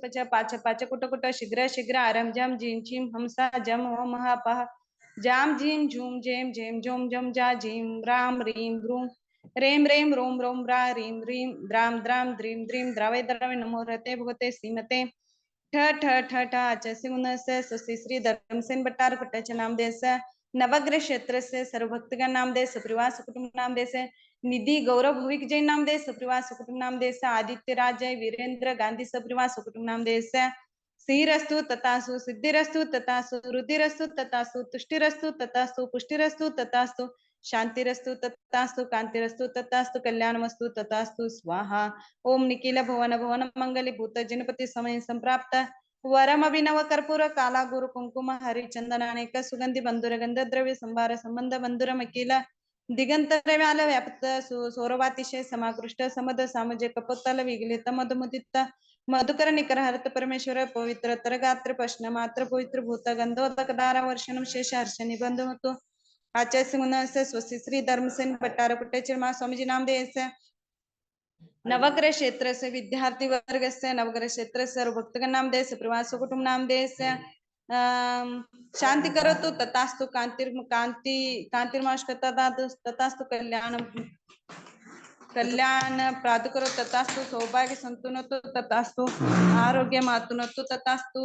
पच पाच पाच कुट कुट शीघ्र शीघ्र आरम जम जीम चीम हमसा जम हो महापह जाम जीम झूम जेम जेम जोम जम जा जीम राम रीम रूम रेम रेम रोम रोम रा रीम रीम द्राम द्राम द्रीम द्रीम द्रावे द्रावे नमो रते भगवते श्रीमते ठ ठ ठ ठ आचस्य गुणस्य स्वस्ति श्री धर्मसेन भट्टार कुट्टच नाम देश नवग्रह क्षेत्र से सर्वभक्तगण नाम दे सप्रिवास कुटुंब नाम दे से निधि गौरव भविक जैन नाम दे सप्रिवास कुटुंब नाम दे से आदित्य राज जय वीरेंद्र गांधी सप्रिवास कुटुंब नाम दे से सिरस्तु तथासु सिद्धिरस्तु तथासु रुधिरस्तु तथासु तुष्टिरस्तु तथासु पुष्टिरस्तु तथासु शांतिरस्तु तथास्तु कांतिरस्तु तथास्तु कल्याणमस्तु तथास्तु स्वाहा ओम निखिल भवन भवन मंगली भूत जनपति समय संप्राप्त वरम अभिनव कर्पूर काला गुरु कुंकुम हरिचंदन अनेक सुगंधि बंधुर गंध द्रव्य संभार संबंध बंधुर मकील दिगंतर व्याल व्याप्त सौरवातिशय समाकृष्ट समद सामजे कपोत्तल विगलित मधुमुदित मधुकर निकर हरत परमेश्वर पवित्र तरगात्र प्रश्न मात्र पवित्र भूत गंधोदक दारा वर्षण शेष हर्ष निबंध होतो आचार्य मुनस्य स्वस्ति श्री धर्मसेन भट्टार कुट्टेचे मा स्वामीजी नाम देस नवग्रह क्षेत्र से विद्यार्थी वर्ग से नवग्रह क्षेत्र से भक्तगण नाम देश प्रवास कुटुंब नाम देश शांति करो तो तथास्तु कांति कांतिर्माश तथास्तु कल्याण कल्याण प्राप्त करो तथास्तु सौभाग्य संतुनतो तथास्तु आरोग्य मातुनतो तथास्तु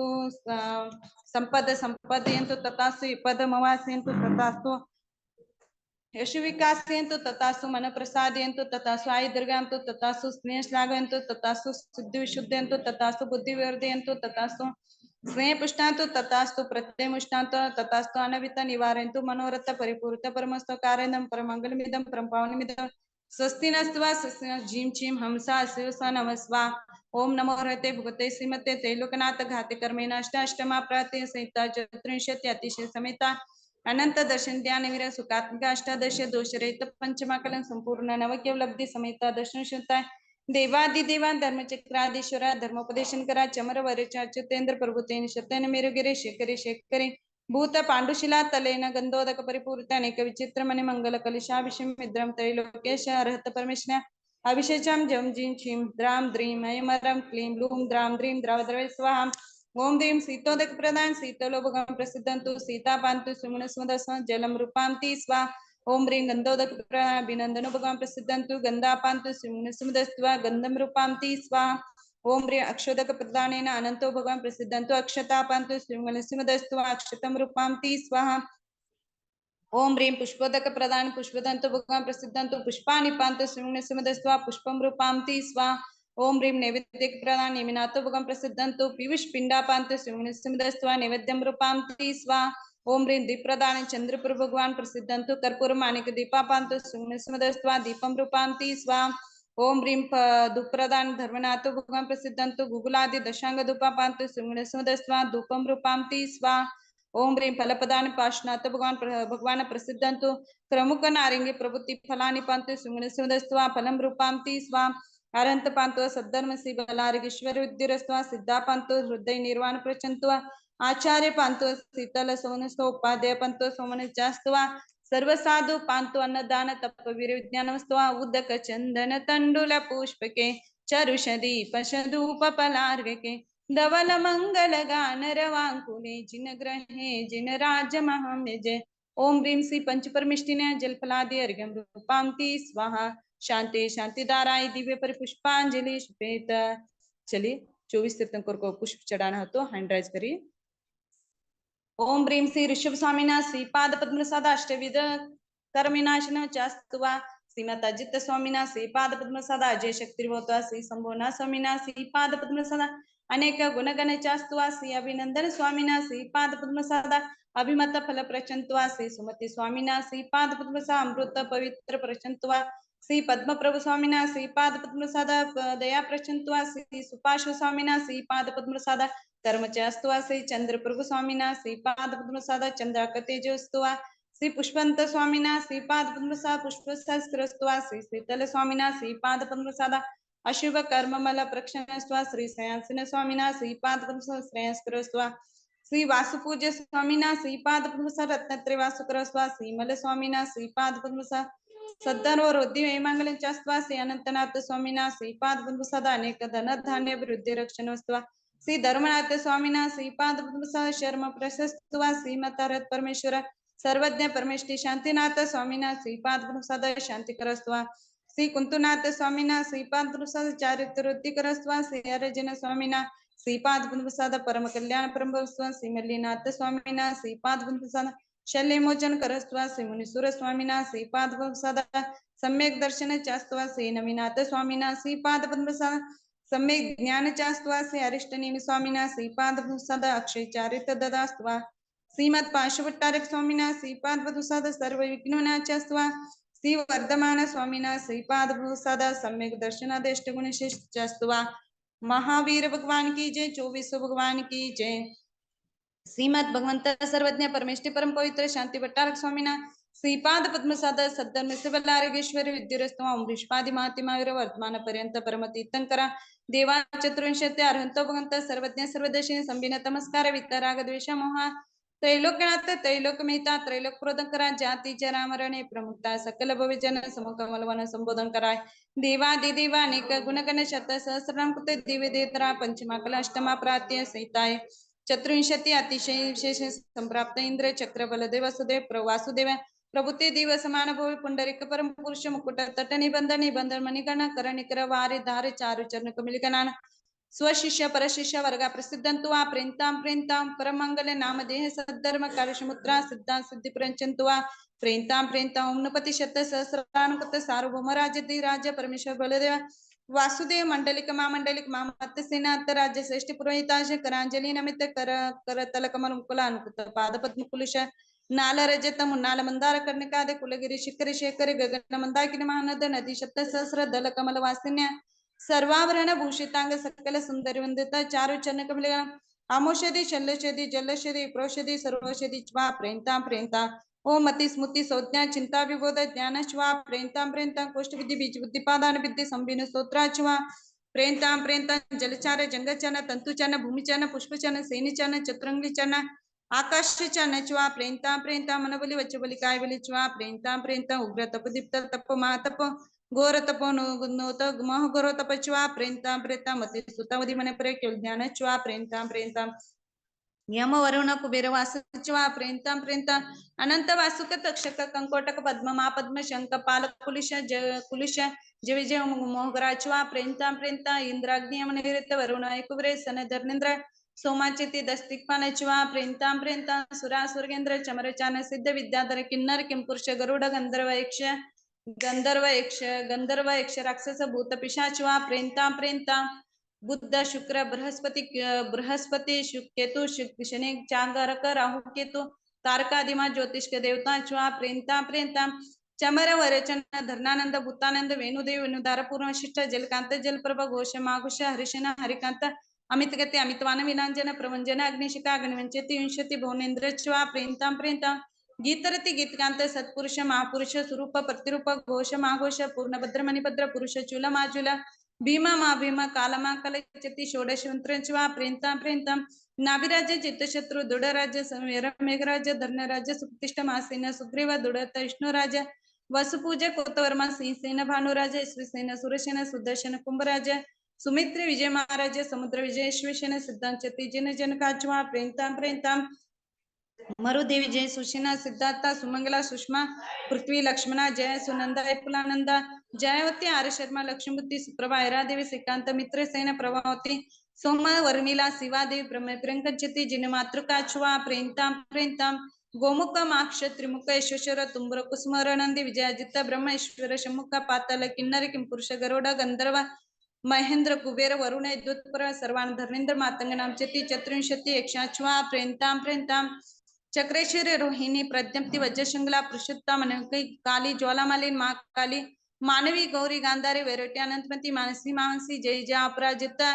संपद संपदयन्तु तथास्तु पद मवासयन्तु तथास्तु यश विकासयन्तु तथास्तु मन प्रसादयन्तु तथास्तु आयु दीर्घयन्तु तथास्तु स्नेह श्लाघयन्तु तथास्तु सिद्धि विशुद्धयन्तु तथास्तु बुद्धि वर्धयन्तु तथास्तु स्नेह पुष्टान्तु तथास्तु प्रत्यय मुष्टान्तु तथास्तु अनवित निवारयन्तु मनोरथ परिपूर्त परमस्तु कार्यदं परमंगलमिदं परम पावनमिदं स्वस्ति नस्त्वा स्वस्ति जीम चीम हमसा शिवसा नमस्वा ओम नमो हरते भगवते श्रीमते त्रैलोकनाथ घाते कर्मेण अष्टाष्टमा प्रातः संहिता चतुर्विंशति अतिशय समेता अनंत दर्शन ध्यान वीर सुखात्मिक अष्टादश दोषरहित पंचमाकलन संपूर्ण नवकेवलब्धि समेता दर्शन शुद्धा देवादिदेवा धर्मचक्राधीश्वरा धर्मोपदेशन करा चमर वरेचा अच्युतेंद्र प्रभुतेन शतेन मेरुगिरे शेखरे शेखरे भूत पांडुशिला तलेन गंधोदक परिपूरित अनेक विचित्र मणि मंगल कलिशाभिषेम मिद्रम त्रैलोकेश अर्हत परमेश्वर अभिषेचम जम जिम छिम द्राम द्रीम अयमरम क्लीम लूम द्राम द्रीम द्रावद्रवे स्वाहा ओम द्रीम शीतोदक प्रदान शीतलोभगम प्रसिद्धंतु सीतापांतु सुमनस्मदस्म जलम रूपांति स्वा ओम ह्रीं गंधोदक प्रदान अभिनंदनोभगम प्रसिद्धंतु गंधापांतु सुमनस्मदस्त्वा गंधम रूपांति स्वा ओम ह्रीं अक्षोदक प्रदानेन अनंतो भगवान प्रसिद्धंतु अक्षतापांतु सुमनस्मदस्त्वा अक्षतम रूपांति स्वाहा ओम ह्रीं पुष्पोदक प्रदान पुष्पदंतु भगवान प्रसिद्धंतु पुष्पाणि पांतु सुमनस्मदस्त्वा पुष्पम रूपांति स्वा ओम ह्रीं नैवेद्य प्रदान निमिनातो भगवान प्रसिद्धंतु पीयूष पिंडापांतु सुमनस्मदस्त्वा नैवेद्यम रूपांति स्वा ओम ह्रीं दीप्रदान चंद्रपुर भगवान प्रसिद्धंतु कर्पूर माणिक दीपापांतु सुमनस्मदस्त्वा दीपम रूपांति स्वा ओम ह्रीं दुप्रदान धर्मनाथो भगवान प्रसिद्धंतु गुगुलादि दशांग धूपापांतु सुमनस्मदस्त्वा धूपम रूपांति स्वा ओम ह्रीं फलप्रदान पार्श्वनाथ भगवान प्रसिद्धंतु प्रमुख नारिंगी प्रभुति फलानि पांतु सुमनस्मदस्त्वा फलम रूपांति स्वा अरंत पांतो सद्धर्म सी बलार्गेश्वर विद्युरस्त्वा सिद्धा पांतो हृदय निर्वाण प्रचंत्वा आचार्य पांतो शीतल सोनस्तो उपाध्याय पांतो सोमनचास्त्वा सर्व साधु पांतो अन्नदान तपवीर विज्ञानमस्त्वा उदक चंदन तंडुल पुष्पके चरुषदीप शधूप पलार्घके धवल मंगल गान रवांकुले जिन ग्रहे जिन राज महामेजे ओम ह्रीं श्री पंचपरमिष्टिने जलफलादि अर्घ्यम रूपांति स्वाहा शांति शांतिदाराय दिव्य पर पुष्पांजलि शुपेत। चलिए 24 तीर्थंकर को पुष्प चढ़ाना हो तो हैंड राइज करिए। ओम ह्रीं श्री ऋषभ स्वामीना श्रीपाद पद्मप्रसाद अष्टविध कर्मिनाशन चास्तुवा श्रीमत अजित स्वामीना श्रीपाद पद्मप्रसाद अजय शक्तिर्भवत्वा श्री संभोना स्वामीना श्रीपाद पद्मप्रसाद अनेक गुणगण चास्तुवा श्री अभिनंदन स्वामीना श्रीपाद पद्मप्रसाद अभिमत फल प्रचंत्वा श्री सुमति स्वामीना श्रीपाद पद्मप्रसाद अमृत पवित्र प्रचंत्वा श्री पद्म प्रभु स्वामीना श्रीपाद पद्मप्रसाद दया प्रचंत्वा श्री सुपार्श्व स्वामीना श्रीपाद पद्मप्रसाद कर्मचास्तुवा श्री चंद्र प्रभु स्वामीना श्रीपाद पद्मप्रसाद चंद्राकतेजोस्तुवा श्री पुष्पवंत स्वामीना श्रीपाद पद्मप्रसाद पुष्पसहस्रस्तुवा श्री शीतल स्वामीना श्रीपाद पद्मप्रसाद अशुभ कर्ममल प्रक्षणस्त्वा श्री श्रेयांसन स्वामीना श्रीपाद पद्मप्रसाद श्रेयस्करस्त्वा श्री वासुपूज्य स्वामीना श्रीपाद पद्मप्रसाद रत्नत्रय वासुकरस्त्वा श्रीमल स्वामीना श्रीपाद पद्मप्रसाद सद्धर्व वृद्धि वैमांगल्यंचास्त्वा श्री अनंतनाथ स्वामीना श्रीपाद पद्मप्रसाद अनेक धन धान्य वृद्धि रक्षणस्त्वा श्री धर्मनाथ स्वामीना श्रीपाद पद्म शर्म प्रशस्तवा श्रीमतारथ परमेश्वर सर्वज्ञ परमेष्ठी शांतीनाथ स्वामीना श्रीपाद पद्म शांती करस्वा श्री कुंतुनाथ स्वामीना श्रीपाद पद्म चारित्रोत्ती करस्वा श्री अर्जुन स्वामीना श्रीपाद पद्म परम कल्याण परम श्री मल्लीनाथ स्वामीना श्रीपाद पद्म शल्यमोचन करस्वा श्री मुनीश्वर स्वामीना श्रीपाद पद्म सम्यक दर्शन चास्त्वा श्री नवीनाथ स्वामीना श्रीपाद पद्म सम्यक ज्ञान चास्त्वा श्री अरिष्टनेमी स्वामीना श्रीपाद सदा अक्षय चारित्र ददास्त्वा श्रीमद पार्श्वट्टारक स्वामीना श्रीपाद सदा सर्व विघ्नोनाचास्त्वा श्री वर्धमान स्वामीना श्रीपाद सदा सम्यक दर्शनादेष्ट गुणशिष्टास्त्वा महावीर भगवान की जय 24 भगवान की जय। श्रीमद भगवंत सर्वज्ञ परमेष्ठी परम पवित्र शांती भट्टारक स्वामीना श्रीपाद पद्मसाद सद्धर्म शिवलारगेश्वरी विद्युरस्तवा अमृष्पादि महातिमावीर वर्तमान पर्यंत परम तीर्थंकरा देवा चतुर्विंशते अर्हंत भगवंत सर्वज्ञ सर्वदर्शिनी संबिन तमस्कार वितराग द्वेष मोहा त्रैलोक्यनाथ त्रैलोक मेहता त्रैलोक प्रोदन करा जाती जरामरणे प्रमुखता सकल भविजन समकमलवन संबोधन कराय देवा देवा अनेक गुणगण शत सहस्राम कृते दिव्य देतरा पंचमाकल अष्टमा प्रात्य सहिताय चतुर्विंशति अतिशय विशेष संप्राप्त इंद्र चक्र बलदेव सुदेव वासुदेव प्रभुते देव समान भोवी पुंडरिक परम पुरुष मुकुट तट निबंध निबंध मणिगण कर निकर वारे धारे चारु चरण कमिलगणान स्वशिष्य परशिष्य वर्गा प्रसिद्धंतु वा प्रेंताम प्रेंताम परमंगल नामदेह सद्धर्म कार्यशमुत्रा सिद्धांत सिद्धि प्रंचंतु वा प्रेंताम प्रेंताम ओमनपति शत सहस्रानुकृत सार्वभौम राज्य राज्य परमेश्वर बलदेव वासुदेव मंडलिक मत सेनात राज्य श्रेष्ठ पुरोहिताश करांजलि नमित कर तलकमल मुकुला अनुकुत पाद पद्म कुलश नाल रजत मुन्नाल मंदार कर्णिकादे कुलगिरी शिखर शेखर गगन मंदाकिनी महानद नदी शत सहस्र दल कमल वासिन्या सर्वाभरण भूषितांग सकल सुंदर वंदिता चारु चरण कमल आमोषधि शल्यषधि जलषधि प्रोषधि सर्वषधि च्वा प्रेंता प्रेंता ओम मति स्मृति संज्ञा चिंता विबोध ज्ञान श्वा प्रेंताम प्रेंताम कोष्ठ विधि बीज बुद्धिपादान विद्य संबिन स्तोत्रा श्वा प्रेंताम प्रेंताम जलचार जंगचन तंतुचन भूमिचन पुष्पचन सेनिचन चतुरंगलीचन आकाशचन च्वा प्रेंताम प्रेंताम मनबली वचबली कायबली च्वा प्रेंताम प्रेंताम उग्र तप दीप्त तप महातप घोर तपो नोत मह घोर तपच्वा प्रेंताम प्रेंताम मति सुतावधि मन प्रे ज्ञान च्वा प्रेंताम प्रेंताम यम वरुण कुबेर वासुच्वा प्रेंताम प्रेंताम अनंत वासुक तक्षक कंकोटक पद्म महापद्म शंख पाल कुलिश कुलिश जय मोहगराच्वा प्रेंताम प्रेंता इंद्राग्नि निवृत्त वरुण कुबेर सन धर्मेंद्र सोमाचे ते दस्तिकपानच्वा प्रेंताम प्रेंताम सुरा सुरगेंद्र चमरचान सिद्ध विद्याधर किन्नर किंपुरुष गरुड गंधर्व यक्ष राक्षस भूत पिशाच्वा प्रेंताम प्रेंताम बुद्ध शुक्र बृहस्पति केतु शनि चांगारक राहु केतु तारकादिमा ज्योतिष्क देवता च्वा प्रेंताम प्रेंताम चमर वरचन धर्नानंद भूतानंद वेणुदेव वेणुदार पूर्ण वशिष्ठ जलकांत जलप्रभ घोष माघुष हरिशन हरिकांत अमित गते अमितवान विनांजन प्रवंजन अग्निशिका अग्निवंचति विंशति भुवनेन्द्र च्वा प्रेंताम प्रेंताम गीतरति गीतकांत सत्पुरुष महापुरुष स्वरूप प्रतिरूप घोष माघोष पूर्णभद्र मणिभद्र पुरुष चूल माचूल भीमा मा भीमा कालमा कलचति षोडश वा प्रेंताम प्रेंताम नाभिराज चित्तशत्रु दृढराज मेघराज धर्णराज सुप्रतिष्ठ मासेन सुग्रीव दृढत विष्णुराज वसुपूज कोतवर्मा सिंहसेन भानुराज श्रीसेन सुरसेन सुदर्शन कुंभराज सुमित्र विजय महाराज समुद्र विजय श्वेशन सिद्धांचति जिन जनकाच्वा प्रेंताम प्रेंताम मरुदेवी जय सुशीना सिद्धार्था सुमंगला सुषमा पृथ्वी लक्ष्मणा जय सुनंदा कुलानंदा जयवती आर्य शर्मा लक्ष्मीबुद्धि सुप्रभा देवी श्रीकांत मित्र सेन प्रभावती सोमा वर्मिला शिवा देवी प्रियंकचति जिन मातृका छुआ प्रेंताम प्रेंताम गोमुख माक्ष त्रिमुख ईश्वर तुम्बर कुसुमर नंदी विजयाजित ब्रह्मेश्वर शमुख पातल किन्नर किंपुरुष गरुड गंधर्व महेंद्र कुबेर वरुण द्युत्पर सर्वान धर्मेंद्र मातंग नामचति चतुर्विंशति यक्षाच्वा प्रेंताम प्रेंताम चक्रेश्वरी रोहिणी प्रज्ञप्ति वज्रशृंगला पुरुषोत्तम काली ज्वालामाली माँ काली मानवी गौरी गांधारी वैरोटी अनंतमती मानसी मानसी जय जय अपराजिता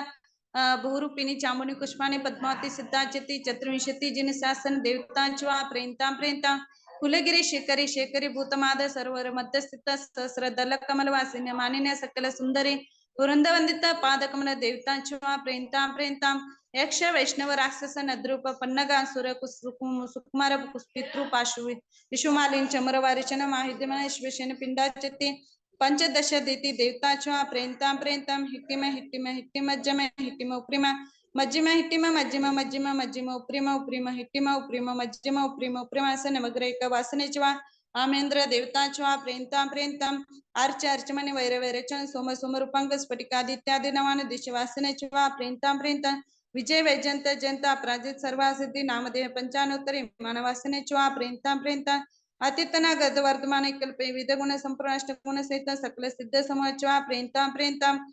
बहुरूपिणी चामुंडी पुष्पाणी पद्मावती सिद्धाचति चतुर्विंशति जिन शासन देवता प्रेंताम प्रेंताम कुलगिरी शेखरी शेखरी भूतमाद सरोवर मध्यस्थित सहस्र दल कमल वासिन्य मानिन्य सकल सुंदरी वृंदवंदित पादकमल देवता प्रेंताम प्रेंताम यक्ष वैष्णव राक्षस नद्रूप पन्नगा सुर सुकुमार पितृ पाशु विषुमालिन चमर वारिचन माहिद्यमन शिवसेन पिंडाचति पंचदश देती देवता प्रेंताम प्रेंताम हिट्टिम हिट्टिम हिट्टिम जम हिट्टिम उप्रिम मज्जिमा हिट्टिमा मज्जिमा मज्जिमा मज्जिमा उप्रिमा उप्रिमा हिट्टिमा उप्रिमा मज्जिमा उप्रिमा उप्रिमासन मग्रेक वासनेचवा आमेंद्र देवताचवा प्रेंताम प्रेंताम अर्च अर्चमने वैर वैरचन सोम सोम रूपांक स्फटिकादित्यादि नवान दिश वासनेचवा प्रेंताम प्रेंताम विजय वैजंत जंत अपराजित सर्वा सिद्धी नामदेव पंचानोत्तरी मानवासनेचवा प्रेंताम प्रेंताम अतितना गद वर्तमान कल्पे विध गुण संपूर्ण अष्ट गुण सहित सकल सिद्ध समोचवा प्रेंताम प्रेंताम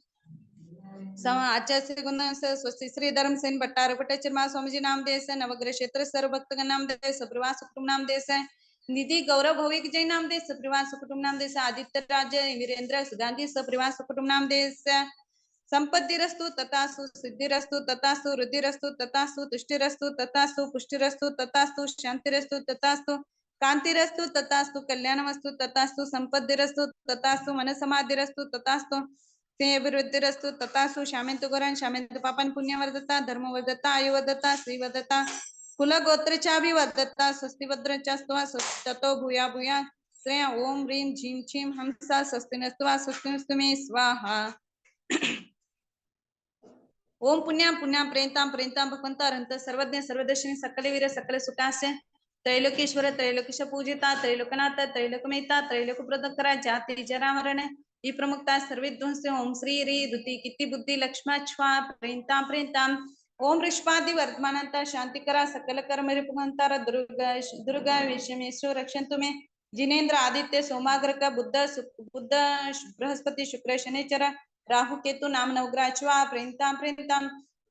आचार्य गुण स्वस्ति श्री धर्म सेन भट्टार भट्टाचार्य स्वामीजी नाम देश नवग्रह क्षेत्र सर्व भक्तगण नाम देश प्रवास कुटुंब नाम देश निधि गौरव भौविक जय नाम देश प्रवास कुटुंब नाम देश आदित्य राज वीरेंद्र गांधी प्रवास कुटुंब नाम देश संपत्तिरस्तु तथास्तु सिद्धिरस्तु तथास्तु रुद्धिरस्तु तथास्तु तुष्टिरस्तु तथास्तु पुष्टिरस्तु तथास्तु शांतिरस्तु तथास्तु कांतिरस्तु तथास्तु कल्याणमस्तु तथास्तु संपत्तिरस्तु तथास्तु मनसमाधिरस्तु तथास्तु अभिवृद्धिरस्तु तथास्तु शामेंतु गोरान शामेंतु पापन पुण्यवर्धता धर्मवर्धता आयुवर्धता श्रीवर्धता कुलगोत्रचाभिवर्धता स्वस्तिभद्रचास्त्वा स्वस्तितो भूया भूया श्रेया ओम ह्रीं झीं छीं हंसा स्वस्तिनस्त्वा स्वस्तिनस्तु मे स्वाहा ओम पुण्यां पुण्यां प्रेंतां प्रेंतां भगवंता अरहंत सर्वज्ञ सर्वदर्शिनी सकल वीर सकल सुखास्य त्रैलोकेश्वर त्रैलोकेश पूजिता त्रैलोकनाथ त्रैलोकमेता त्रैलोक प्रदकरा जाति जरा मरण ही प्रमुखता सर्विध्वंस ओम श्री री ऋति किति बुद्धि लक्ष्मा छ्वा प्रेंतां प्रेंतां ओम ऋष्पादि वर्धमानता शांतिकरा सकल कर्म रिपुहंतार दुर्गा दुर्गा विषमेश्वर रक्षन्तु मे जिनेन्द्र आदित्य सोमाग्रक बुद्ध बृहस्पति शुक्र शनिचर राहु केतु नाम नवग्रहवा प्रेंतां प्रेंतां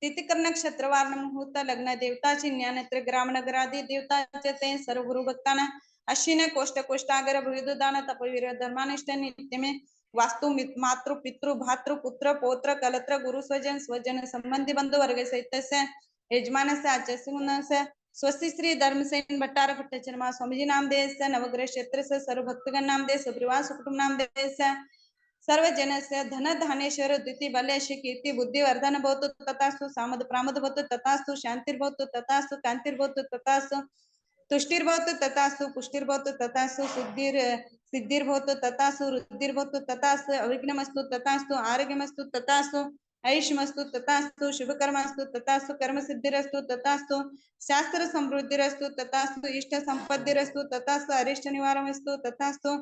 तिथिकर नक्षत्र वार्ण मुहूर्त लग्न देवताची ज्ञानेत्र ग्राम नगरादी देवताचे ते सर्व गुरु भक्तांना अश्विन कोष्ट कोष्टागर भुविदान तपवीर धर्मानिष्ठ नित्यमे वास्तु मातृ पितृ भातृ पुत्र पौत्र कलत्र गुरु स्वजन स्वजन संबंधी बंधु वर्ग सहित यजमान से आचार्य स्वस्ति श्री धर्मसेन भट्टार भट्टाचार्य स्वामीजी नाम देश नवग्रह क्षेत्र से सर्व भक्तगण नाम देश प्रवास कुटुंब नाम देश सर्व जनस्य धन धानेश्वर द्वितीय बलेश कीर्ति बुद्धि वर्धन भवतु तथास्तु सामद प्रामद भवतु तथास्तु शांतिर्भवतु तथास्तु कांतिर्भवतु तथास्तु तुष्टिर्भवतु तथास्तु पुष्टिर्भवतु तथास्तु सिद्धिर्भवतु तथास्तु रुद्धिर्भवतु तथास्तु अविघ्नमस्तु तथास्तु आरोग्यमस्तु तथास्तु आयुष्मस्तु तथास्तु शुभकर्मस्तु तथास्तु कर्म सिद्धिरस्तु तथास्तु शास्त्र समृद्धिरस्तु तथास्तु इष्ट संपत्तिरस्तु तथास्तु अरिष्ट निवारणमस्तु तथास्तु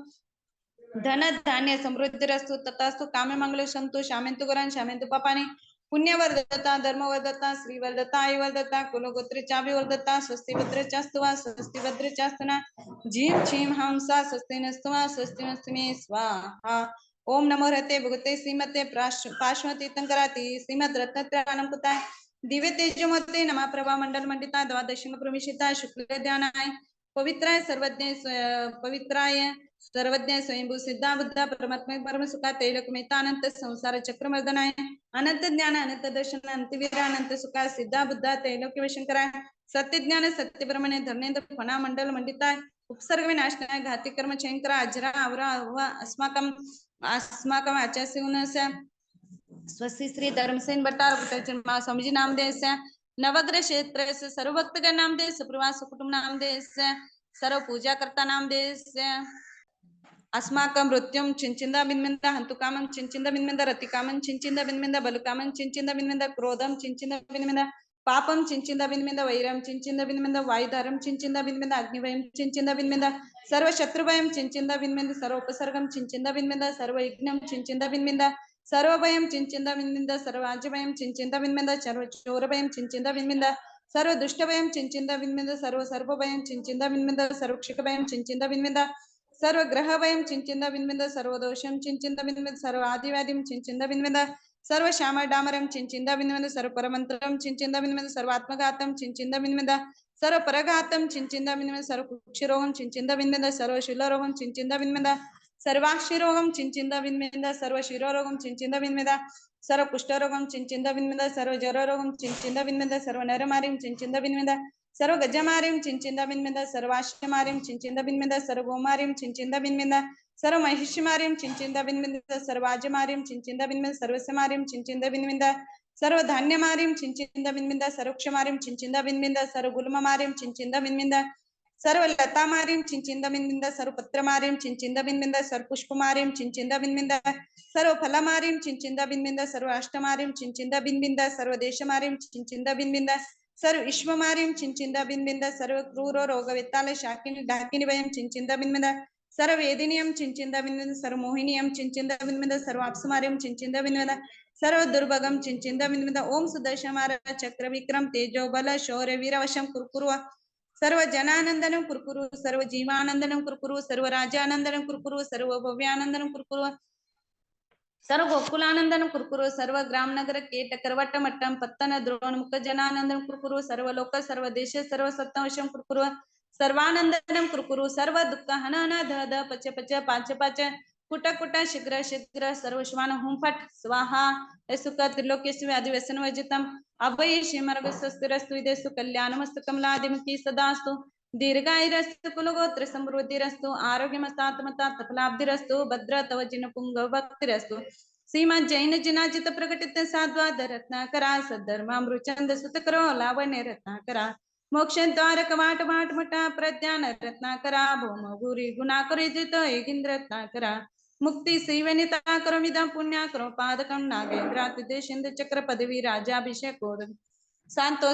धन धान्य समृद्धिरस्तु तथास्तु कामे मंगल संतु शामेंतु गुरान शामेंतु पापानी पुण्यवर्धता धर्मवर्धता श्रीवर्धता आयुवर्धता कुलगोत्रचाभिवर्धता स्वस्तिभद्रचास्तुवा स्वस्तिभद्रचास्तुना जीं छीं हंसा स्वस्तिनस्तुवा स्वस्तिनस्तु मे स्वाहा ओम नमो रहते भगवते श्रीमते पार्श्वती तंकराती श्रीमद रत्नत्रयानंकुताय दिव्य तेजोमते नमा प्रभा मंडल मंडिता द्वादशीम प्रमिशिता शुक्ल ध्यानाय पवित्राय सर्वज्ञ पवित्राय सर्वज्ञ स्वयंभू सिद्धा बुद्धा परमात्मा परम सुखा त्रैलोक्यमेता अनंत संसार चक्रमर्दनाय अनंत ज्ञान अनंत दर्शन अनंत वीर अनंत सुखा सिद्धा बुद्धा त्रैलोक्य वशंकराय सत्य ज्ञान सत्य ब्रह्मणे धर्मेंद्र फणा मंडल मंडिताय उपसर्ग विनाशनाय घाती कर्म चयंकरा अजरा आवरा अस्माकम अस्माकम आचार्य स्वस्ति श्री धर्मसेन भट्टार भट्टाचार्य स्वामीजी नाम देश नवग्रह क्षेत्र सर्व भक्तगण नाम देश प्रवास कुटुंब नाम देश सर्व पूजा करता नाम देश अस्माकं मृत्युं चिंचिंदा बिन्मिंद हंतुकामं चिंचिंदा बिन्मिंद रतिकामं चिंचिंदा बिन्मिंद बलुकामं चिंचिंदा बिन्मिंद क्रोधं चिंचिंदा बिन्मिंद पापं चिंचिंदा बिन्मिंद वैरं चिंचिंदा बिन्मिंद वायुधारं चिंचिंदा बिन्मिंद अग्निभयं चिंचिंदा बिन्मिंद सर्व शत्रुभयं चिंचिंदा बिन्मिंद सर्व उपसर्गं चिंचिंदा बिन्मिंद सर्व यज्ञं चिंचिंदा बिन्मिंद सर्व भयं चिंचिंदा बिन्मिंद सर्व आज्यभयं चिंचिंदा बिन्मिंद सर्व चोरभयं चिंचिंदा बिन्मिंद सर्व दुष्टभयं चिंचिंदा बिन्मिंद सर्व सर्पभयं चिंचिंदा बिन्मिंद सर्व क्षिकभयं चिंचिंदा बिन्मिंद सर्व ग्रह वयं चिंचिंदा बिन्मिंद सर्व दोषं चिंचिंदा बिन्मिंद सर्व आदिवादिं चिंचिंदा बिन्मिंद सर्व श्याम डामरं चिंचिंदा बिन्मिंद सर्व परमंत्रं चिंचिंदा बिन्मिंद सर्व आत्मघातं चिंचिंदा बिन्मिंद सर्व परघातं चिंचिंदा बिन्मिंद सर्व कुक्षिरोगं चिंचिंदा बिन्मिंद सर्व शिलरोगं चिंचिंदा बिन्मिंद सर्वाक्षिरोगं चिंचिंदा बिन्मिंद सर्व शिरोरोगं चिंचिंदा बिन्मिंद सर्व कुष्ठरोगं चिंचिंदा बिन्मिंद सर्व जरोरोगं चिंचिंदा बिन्मिंद सर्व नरमारिं चिंचिंदा बिन्मिंद सर्व गजमारिं चिंचिंदा बिन्मिंद सर्व आश्यमारिं चिंचिंदा बिन्मिंद सर्व गोमारिं चिंचिंदा बिन्मिंद सर्व महिषमारिं चिंचिंदा बिन्मिंद सर्व आजमारिं चिंचिंदा बिन्मिंद सर्व समारिं चिंचिंदा बिन्मिंद सर्व धान्यमारिं चिंचिंदा बिन्मिंद सर्व क्षमारिं चिंचिंदा बिन्मिंद सर्व गुलममारिं चिंचिंदा बिन्मिंद सर्व लता मारीम चिंचिंद बिंबिंद सर्व पत्र मारीम चिंचिंद बिंबिंद सर्व पुष्प मारीम चिंचिंद बिंबिंद सर्व फल मारीम चिंचिंद बिंबिंद सर्व अष्ट मारीम चिंचिंद बिंबिंद सर्व देश मारीम चिंचिंद बिंबिंद सर्व विश्व मारीम चिंचिंद बिंबिंद सर्व क्रूर रोग वित्ताल शाकिनी ढाकिनी वयम चिंचिंद बिंबिंद सर्व वेदिनियम चिंचिंद बिंबिंद सर्व मोहिनियम चिंचिंद बिंबिंद सर्व अप्समारीम चिंचिंद बिंबिंद सर्व दुर्भगम चिंचिंद बिंबिंद ओम सुदर्शमार चक्र विक्रम तेजो बल शौर्य वीरवशम कुरकुरु सर्व जनानंदनं कुरकुरु सर्व जीवानंदनं कुरकुरु सर्व राजानंदनं कुरकुरु सर्व भव्यानंदनं कुरकुरु सर्व गोकुलानंदनं कुरकुरु सर्व ग्राम नगर केट करवट मट्टम पत्तन द्रोण मुख जनानंदनं कुरकुरु सर्व लोक सर्व देश सर्व सत्तावशं कुरकुरु सर्वानंदनं कुरकुरु सर्व दुःख हन हन ध ध पच पच पाच पाच कुट कुट शीघ्र शीघ्र सर्व श्वान हुं फट स्वाहा सुख त्रिलोकेशु आदिव्यसन वजितम अभय श्रीमर्ग स्वस्तिरस्तु विदेस्तु कल्याणमस्तु कमलादिमुखी सदास्तु दीर्घायुरस्तु कुलगोत्र समृद्धिरस्तु आरोग्यमस्तात्मता तफलाब्धिरस्तु भद्र तव जिन पुंगव भक्तिरस्तु श्रीमद जैन जिनाजित प्रकटित साध्वाद रत्नाकरा सद्धर्मामृचंद सुतकरो लावण्य रत्नाकरा मोक्ष द्वार कवाट वाट मटा प्रज्ञान रत्नाकरा भौम भूरी गुणाकरिजित एगिंद्र रत्नाकरा मुक्ती श्रीवनिता करो विदा पुण्या करो पादकम नागेंद्रातिदेशिंद चक्र पदवी राजाभिषेक सांतो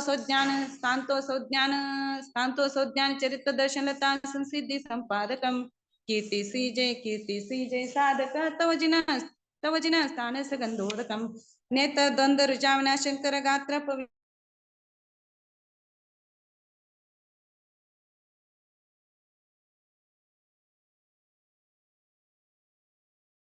चरित्र दर्शन लता संसिद्धि संपादकम कीर्ति सी जय साधक तव जिना स्थान सगंधोदकम नेत्र द्वंद्व रुचावना शंकर गात्र